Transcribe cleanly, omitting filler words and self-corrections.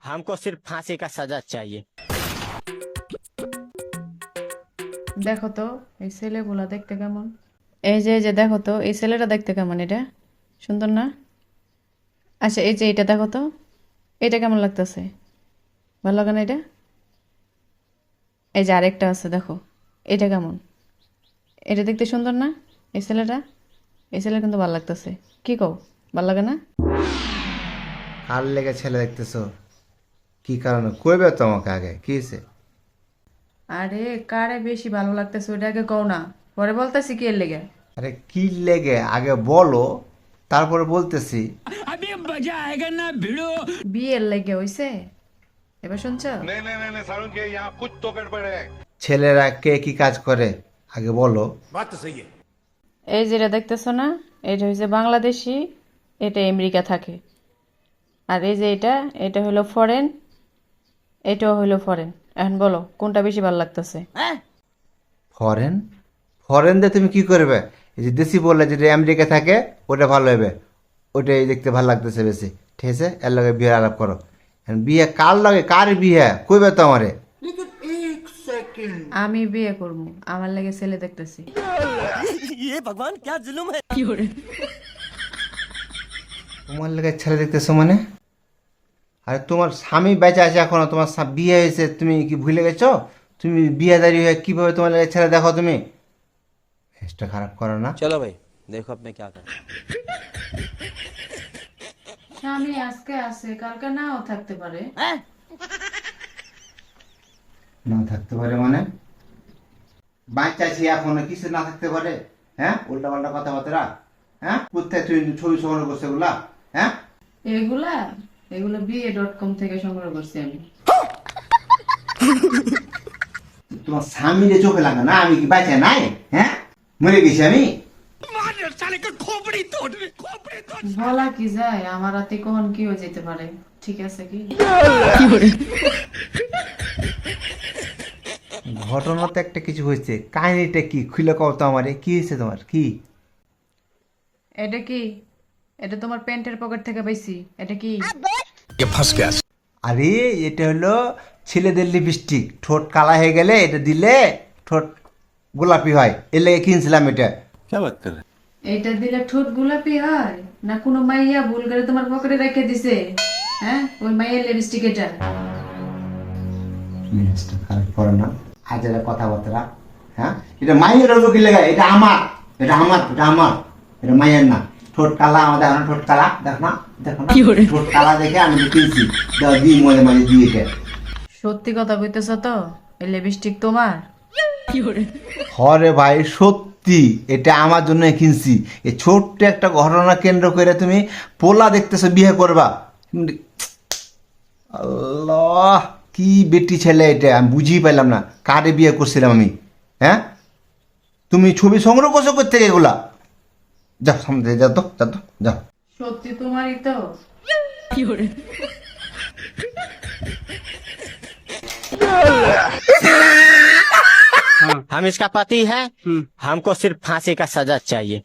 हमको सिर्फ फांसी का सजा चाहिए। দেখো তো এই ছেলেগুলা দেখতে কেমন। এই যে দেখো তো এই ছেলেটা দেখতে কেমন। এটা সুন্দর না? আচ্ছা এই যে এটা দেখো তো, এটা কেমন লাগতেছে? ভালো লাগে না এটা? এই যে আরেকটা আছে দেখো, এটা কেমন? এটা দেখতে সুন্দর না? এই ছেলেটা, এই ছেলে কিন্তু ভালো লাগতেছে। কি কও, ভালো লাগে না? আর লেগে ছেলে দেখতেছো কি কারণে কইবে তো আমাকে আগে কি হয়েছে? আরে কারে বেশি ভালো লাগতেছে ওইটা আগে কও না, পরে বলতেছি কি এর লেগে। আরে কি লেগে আগে বলো, তারপরে বলতেছি। বিয়ের লেগে হইছে, এবার শুনছো? ছেলেরা কে কি কাজ করে আগে বলো। এই যেটা দেখতেছো না, এটা হচ্ছে বাংলাদেশি, এটা আমেরিকা থাকে। আর এই যে এটা হলো ফরেন, এটাও হলো ফরেন। এখন বলো কোনটা বেশি ভালো লাগতেছে? ফরেন? ফরেন দিয়ে তুমি কি করবে? এই যে দেশি বললে যেটা আমেরিকা থাকে ওটা ভালো হবে, ওটাই দেখতে ভালো লাগতেছে বেশি। ঠিক আছে, এর লগে বিয়ের আলাপ করো। এখন বিয়ে কার লগে, কার বিয়ে কইবে তো আমারে? আমি বিয়ে করবো, আমার লাগে ছেলে দেখতেছি। তোমার লেগে ছেলে দেখতেছো মানে? আরে তোমার স্বামী বেঁচে আছে এখনো, তোমার বিয়ে হয়েছে, তুমি কি ভুলে গেছো? তুমি বিয়েদারি হয়ে কিভাবে তোমার লেগে ছেলে দেখো তুমি? ফেসটা খারাপ করো না। चलो भाई देखो अब मैं क्या कर। স্বামী আজকে আছে, কালকে নাও থাকতে পারে। না থাকতে পারে মানে? বাচ্চা আছে এখনো, কিছু না থাকতে পারে? হ্যাঁ, উল্টা পাল্টা কথাবার্তা। হ্যাঁ, কোথায় তুই ছবি সংগ্রহ করছে এগুলা? হ্যাঁ, এগুলা এগুলো বিয়ে.com থেকে সংগ্রহ করছি আমি। তোমার স্বামীরে চোখে লাগা না? আমি কি বাচ্চা নাই? হ্যাঁ, মরে গেছি আমি? বলা কি যায়, আমার হাতে কখন কি হয়ে যেতে পারে। ঠিক আছে কি? ঘটনা তো একটা কিছু হয়েছে, কাহিনীটা কি খুলে কও তো আমারে, কি হয়েছে তোমার কি? এটা কি? এটা তোমার প্যান্টের পকেট থেকে পাইছি। এটা কি? আরে এটা হলো ছেলেদের লিপস্টিক, ঠোঁট কালা হয়ে গেলে এটা দিলে ঠোঁট গোলাপি হয়, এর লেগে কিনছিলাম এটা। এটা দিলে ঠোঁট গোলাপি হয় না? কোনো মাইয়া ভুল করে তোমার পকেটে রেখে দিছে? হ্যাঁ, ওই মাইয়ের লিপস্টিক এটা। মেজাজটা খারাপ করো না, আজ এটা কথাবার্তা। হ্যাঁ, এটা মায়ের রোগ কি লেগে? এটা আমার, এটা আমার, এটা আমার, এটা মায়ের না। ঠোঁট কালা, আমাদের এখন ঠোঁট কালা, দেখো না, দেখো না, ঠোঁট কালা দেখে আমি কিনছি। দাও দিই মজে মাঝে দিয়ে এটা। সত্যি কথা কইতেছ তো? এই লিপস্টিক তোমার? হরে ভাই সত্যি, এটা আমার জন্য কিনছি। এই ছোট্ট একটা ঘটনা কেন্দ্র করে তুমি পোলা দেখতেছো বিয়ে করবা? আল্লাহ, কি বেটি ছেলে এটা, আমি বুঝিয়ে পাইলাম না কারে বিয়ে করছিলাম আমি। হ্যাঁ, তুমি ছবি সংগ্রহ করছো কোথা থেকে এগুলা? যাও সামনে থেকে, যাও তো, যাও তো, যাও। সত্যি তোমারই তো? हम इसका पति है, हमको सिर्फ फांसी का सजा चाहिए।